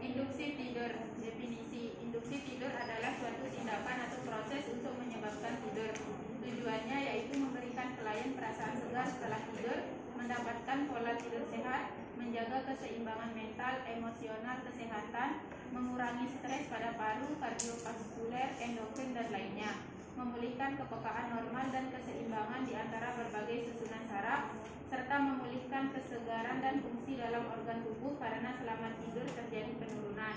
Induksi tidur. Definisi: induksi tidur adalah suatu tindakan atau proses untuk menyebabkan tidur. Tujuannya yaitu memberikan klien perasaan segar setelah tidur, mendapatkan pola tidur sehat, menjaga keseimbangan mental, emosional, kesehatan, mengurangi stres pada paru, kardiovaskuler, endokrin, dan lainnya, memulihkan kepekaan normal dan keseimbangan di antara berbagai susunan saraf, serta memulihkan kesegaran dan fungsi dalam organ tubuh karena selama tidur terjadi penurunan.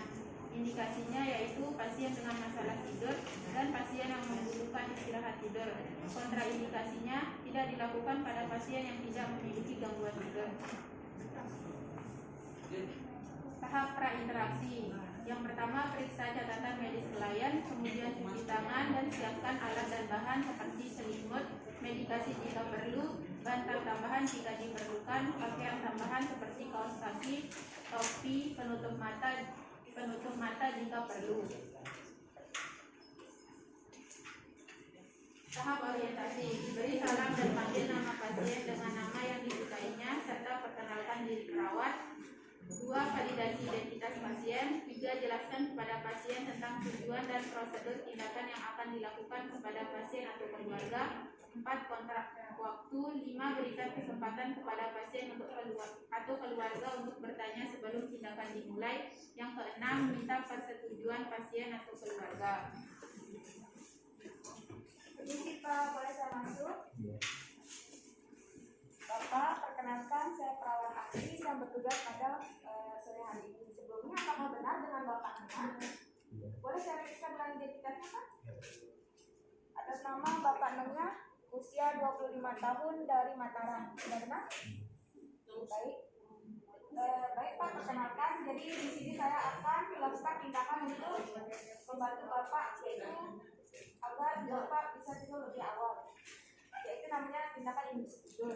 Indikasinya yaitu pasien dengan masalah tidur dan pasien yang membutuhkan istirahat tidur. Kontraindikasinya tidak dilakukan pada pasien yang tidak memiliki gangguan tidur. Tahap prainteraksi. Yang pertama, periksa catatan medis klien, kemudian cuci tangan dan siapkan alat dan bahan seperti selimut, medikasi jika perlu, bantal tambahan jika diperlukan, pakaian tambahan seperti kaos kaki, topi, penutup mata jika perlu. Tahap orientasi. Beri salam dan panggil nama pasien dengan nama yang disukainya serta perkenalkan diri perawat. 2. Validasi identitas pasien. 3. Jelaskan kepada pasien tentang tujuan dan prosedur tindakan yang akan dilakukan kepada pasien atau keluarga. 4. Kontrak waktu. 5. Berikan kesempatan kepada pasien atau keluarga untuk bertanya sebelum tindakan dimulai. Yang keenam, minta persetujuan pasien atau keluarga. Permisi Pak, boleh saya masuk? Bapak, perkenalkan saya perawat aktif yang bertugas pada sore hari ini. Sebelumnya apakah benar dengan Bapak? Boleh saya periksa bulan identitasnya Pak? Atas nama Bapak Nengah, usia 25 tahun dari Mataram. Sudah benar? Baik. Baik Pak, perkenalkan. Jadi di sini saya akan melakukan tindakan untuk membantu Bapak, yaitu agar Bapak bisa tidur lebih awal, yaitu namanya tindakan induksi tidur.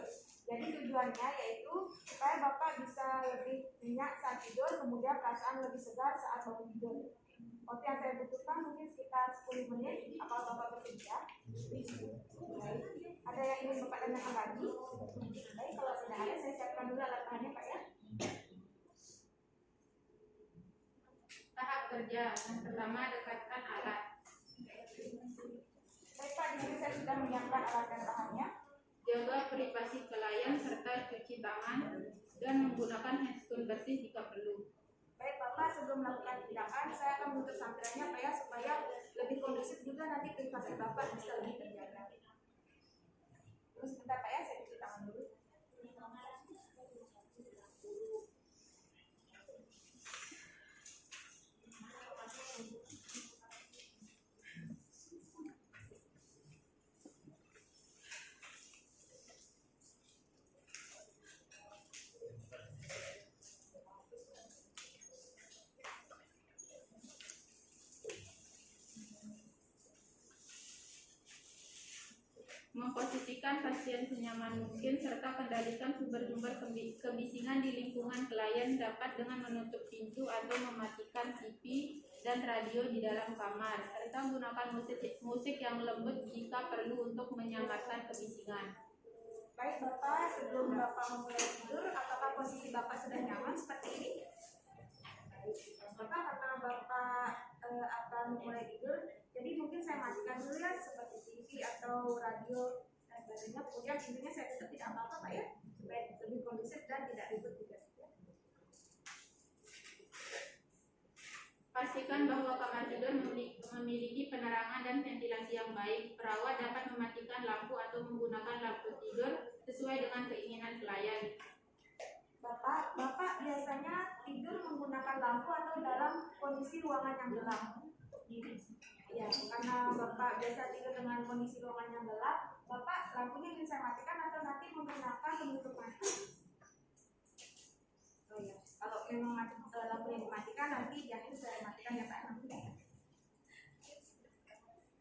Jadi tujuannya yaitu supaya Bapak bisa lebih nyenyak saat tidur, kemudian perasaan lebih segar saat bangun tidur. Waktu yang saya butuhkan mungkin sekitar 10 menit. Apakah Bapak bersedia? Baik. Ada yang ingin Bapak tanyakan lagi? Baik, kalau tidak ada saya siapkan dulu alat bahannya Pak ya. Tahap kerja. Yang pertama, dekatkan alat. Baik Pak, di sini saya sudah menyiapkan alat dan bahannya. Jaga privasi klien serta cuci tangan dan menggunakan handscoon bersih jika perlu. Baik Bapak, sebelum melakukan tindakan saya akan menutup samperannya Pak ya, supaya lebih kondusif juga nanti privasi Bapak bisa lebih terjaga. Terus bentar Pak ya, saya cuci tangan dulu. Memposisikan pasien senyaman mungkin serta kendalikan sumber-sumber kebisingan di lingkungan klien dapat dengan menutup pintu atau mematikan TV dan radio di dalam kamar, serta menggunakan musik yang lembut jika perlu untuk menyamarkan kebisingan. Baik Bapak, sebelum Bapak memulai tidur, apakah posisi Bapak sudah nyaman seperti ini? Bapak, karena Bapak akan mulai tidur, jadi mungkin saya matikan dulu ya, seperti TV atau radio dan sebagainya. Kemudian pintunya saya tutup tidak apa-apa Pak ya, supaya lebih kondusif dan tidak ribet juga. Pastikan bahwa kamar tidur memiliki penerangan dan ventilasi yang baik. Perawat dapat mematikan lampu atau menggunakan lampu tidur sesuai dengan keinginan klien. Bapak biasanya tidur menggunakan lampu atau dalam kondisi ruangan yang gelap? Ya, karena Bapak biasa tidur dengan kondisi ruangan yang gelap, Bapak lampunya ingin saya matikan atau nanti menggunakan penutup mata? Oh ya, kalau memang lampunya dimatikan nanti jangan saya matikan ya Pak.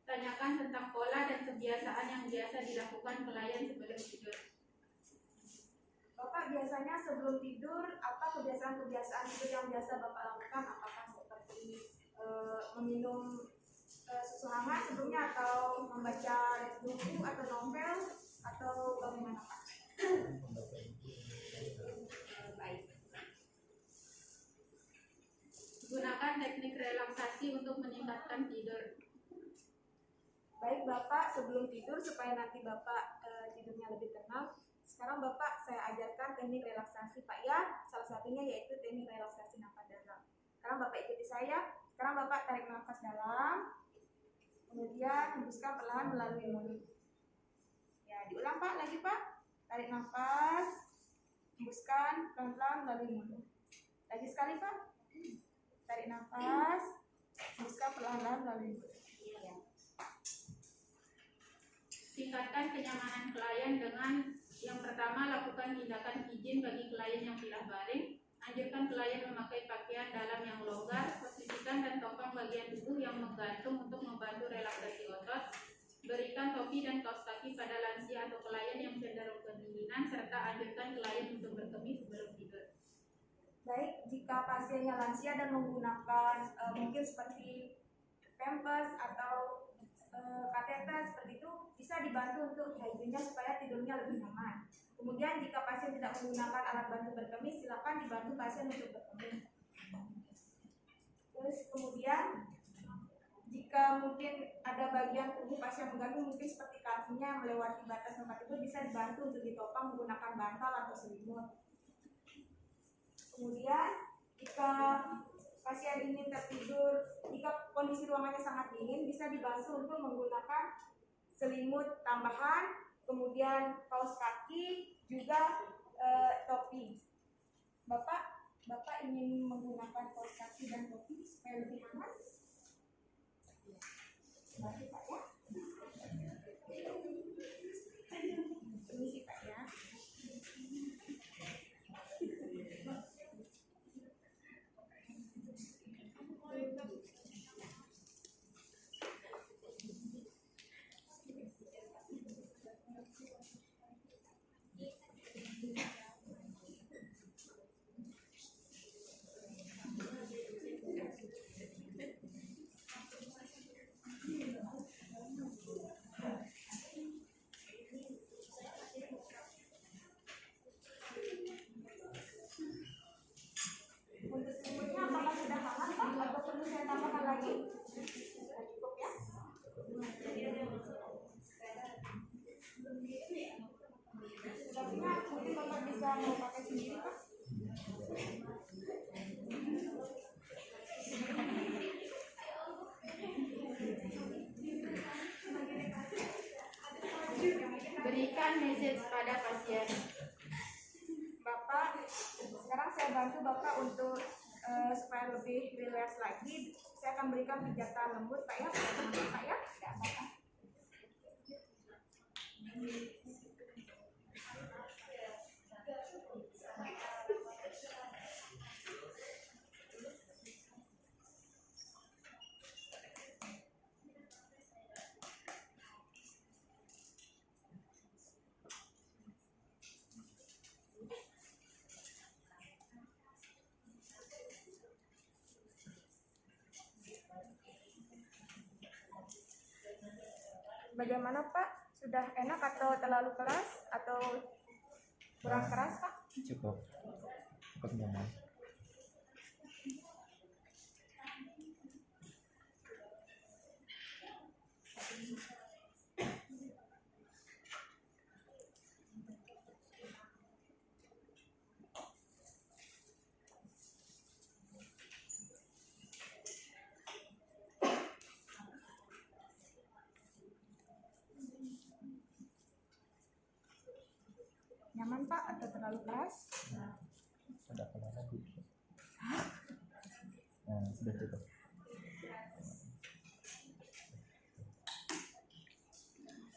Tanyakan tentang pola dan kebiasaan yang biasa dilakukan klien sebelum tidur. Bapak biasanya sebelum tidur, apa kebiasaan-kebiasaan itu yang biasa Bapak lakukan? Apakah seperti meminum susu hangat sebelumnya, atau membaca buku atau novel, atau bagaimana Pak? Baik. relaksasi untuk meningkatkan tidur. Baik Bapak, sebelum tidur supaya nanti Bapak tidurnya lebih tenang, sekarang Bapak saya ajarkan teknik relaksasi Pak ya. Salah satunya yaitu teknik relaksasi nafas dalam. Sekarang Bapak ikuti saya. Sekarang Bapak tarik nafas dalam, kemudian hembuskan perlahan melalui mulut. Ya, diulang Pak, lagi Pak. Tarik nafas, hembuskan pelan-pelan melalui mulut. Lagi sekali Pak. Tarik nafas, hembuskan perlahan-lahan melalui mulut. Tingkatkan kenyamanan klien dengan yang pertama, lakukan tindakan higien bagi klien yang pilah baring. Anjurkan klien memakai pakaian dalam yang longgar, posisikan dan topang bagian tubuh yang menggantung untuk membantu relaksasi otot. Berikan topi dan kaos kaki pada lansia atau klien yang cenderung kedinginan, serta anjurkan klien untuk berkemis sebelum tidur. Baik, jika pasiennya lansia dan menggunakan mungkin seperti pampers atau kateter seperti itu, bisa dibantu untuk hygiene-nya supaya tidurnya lebih nyaman. Kemudian jika pasien tidak menggunakan alat bantu berkemis, silakan dibantu pasien untuk berkemis. Terus kemudian jika mungkin ada bagian tubuh pasien mengganggu, mungkin seperti kakinya melewati batas tempat tidur, bisa dibantu untuk ditopang menggunakan bantal atau selimut. Kemudian jika pasien ingin tertidur, jika kondisi ruangannya sangat dingin, bisa dibantu untuk menggunakan selimut tambahan, kemudian kaos kaki, juga topi. Bapak ingin menggunakan kaos kaki dan topi supaya lebih hangat? Terima Pak ya. Permisi Pak ya. Untuk selimutnya apakah sudah hangat Pak atau perlu saya tambahkan lagi? Cukup ya. Sepertinya mungkin Bapak bisa mau pakai sendiri Pak. Berikan message pada pasien. Bapak, sekarang saya bantu Bapak untuk supaya lebih rileks lagi. Saya akan berikan pijatan lembut Pak ya, Pak ya. Tidak apa-apa. Bagaimana Pak? Sudah enak atau terlalu keras atau kurang keras Pak? Cukup nyaman. Nyaman Pak atau terlalu keras? Ada apa lagi? Nah, sudah cukup.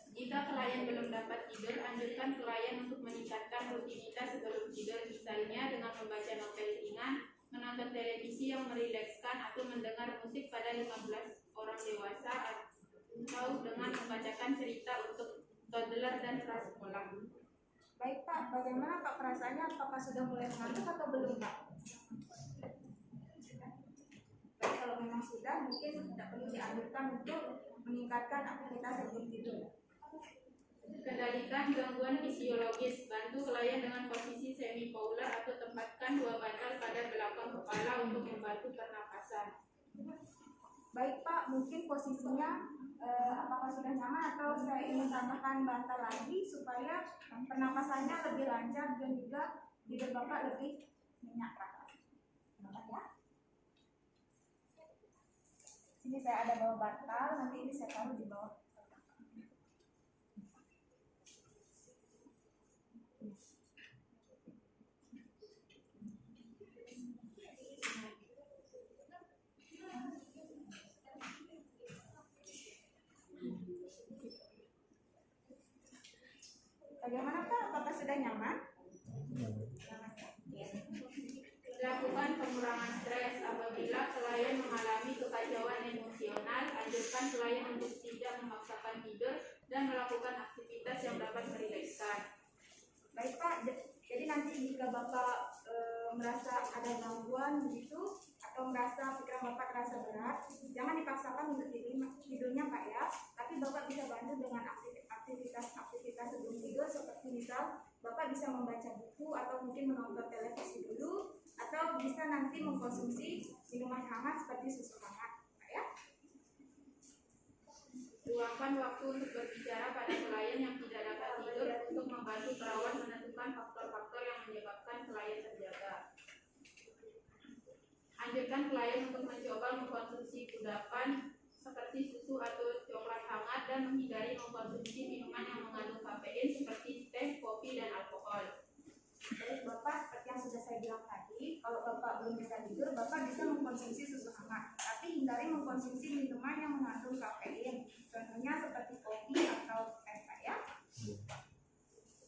Jika klien belum dapat tidur, anjurkan klien untuk meningkatkan rutinitas sebelum tidur, misalnya dengan membaca novel ringan, menonton televisi yang merilekskan, atau mendengar musik pada 15 orang dewasa, atau dengan membacakan cerita untuk toddler dan prasekolah. Baik Pak, bagaimana Pak perasaannya? Apakah sudah mulai mengantuk atau belum Pak? Baik, kalau memang sudah, mungkin tidak perlu dianjurkan untuk meningkatkan aktivitas sebelum tidur. Kendalikan gangguan fisiologis, bantu klien dengan posisi semi-polar atau tempatkan 2 bantal pada belakang kepala untuk membantu pernapasan. Baik Pak, mungkin posisinya apakah sudah nyaman atau saya ingin tambahkan bantal lagi supaya pernapasannya lebih lancar dan juga bibir Bapak lebih minyak rata. Ya. Sini saya ada bawa bantal, nanti ini saya taruh di bawah. Bagaimana Pak? Apakah sudah nyaman? Ya. Lakukan pengurangan stres. Apabila klien mengalami kekacauan emosional, anjurkan klien untuk tidak memaksakan tidur dan melakukan aktivitas yang dapat merilekskan. Baik Pak, jadi nanti jika Bapak merasa ada gangguan begitu atau merasa pikiran Bapak terasa berat, jangan dipaksakan untuk tidurnya Pak ya. Tapi Bapak bisa bantu dengan aktivitas sebelum tidur, seperti misal Bapak bisa membaca buku atau mungkin menonton televisi dulu, atau bisa nanti mengkonsumsi minuman hangat seperti susu hangat Pak ya. Luangkan waktu untuk berbicara pada klien yang tidak dapat tidur untuk membantu perawat menentukan faktor-faktor yang menyebabkan klien terjaga. Anjurkan klien untuk mencoba mengkonsumsi kudapan seperti susu atau coklat hangat dan menghindari mengkonsumsi minuman yang mengandung kafein seperti teh, kopi, dan alkohol. Baik Bapak, seperti yang sudah saya bilang tadi, kalau Bapak belum bisa tidur, Bapak bisa mengkonsumsi susu hangat, tapi hindari mengkonsumsi minuman yang mengandung kafein, contohnya seperti kopi atau teh ya.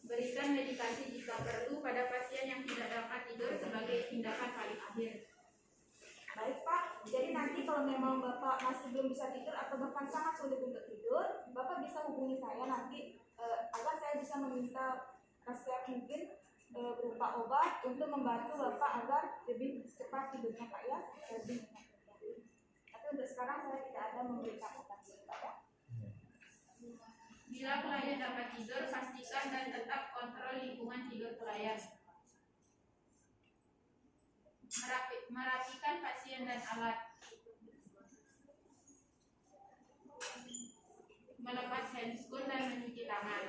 Berikan medikasi jika perlu pada pasien yang tidak dapat tidur sebagai tindakan paling akhir. Baik Pak, jadi nanti kalau memang Bapak masih belum bisa tidur atau bahkan sangat sulit untuk tidur, Bapak bisa hubungi saya nanti agar saya bisa meminta resep mungkin berupa obat untuk membantu Bapak agar lebih cepat tidurnya Pak ya. Tapi untuk sekarang saya tidak ada memberikan obat Pak ya. Bila klien dapat tidur, pastikan dan tetap kontrol lingkungan tidur klien. Merapikan pasien dan alat. Melepas handscoon dan mencuci tangan.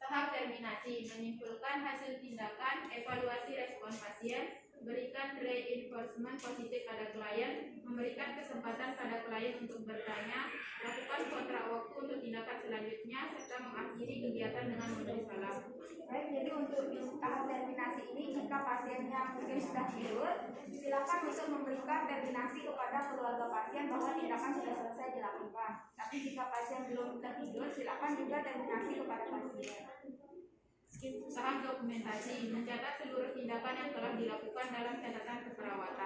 Tahap terminasi, menyimpulkan hasil tindakan, evaluasi respon pasien, berikan reinforcement positif pada klien, memberikan kesempatan pada klien untuk bertanya, lakukan kontrak waktu untuk tindakan selanjutnya, serta mengakhiri kegiatan dengan memberi salam. Baik, jadi untuk tahap terminasi ini, jika pasiennya mungkin sudah tidur, silakan untuk memberikan terminasi kepada keluarga pasien bahwa tindakan sudah selesai dilakukan. Tapi jika pasien belum tertidur, silakan juga terminasi kepada pasien. Tahap dokumentasi, mencatat seluruh tindakan yang telah dilakukan dalam catatan keperawatan.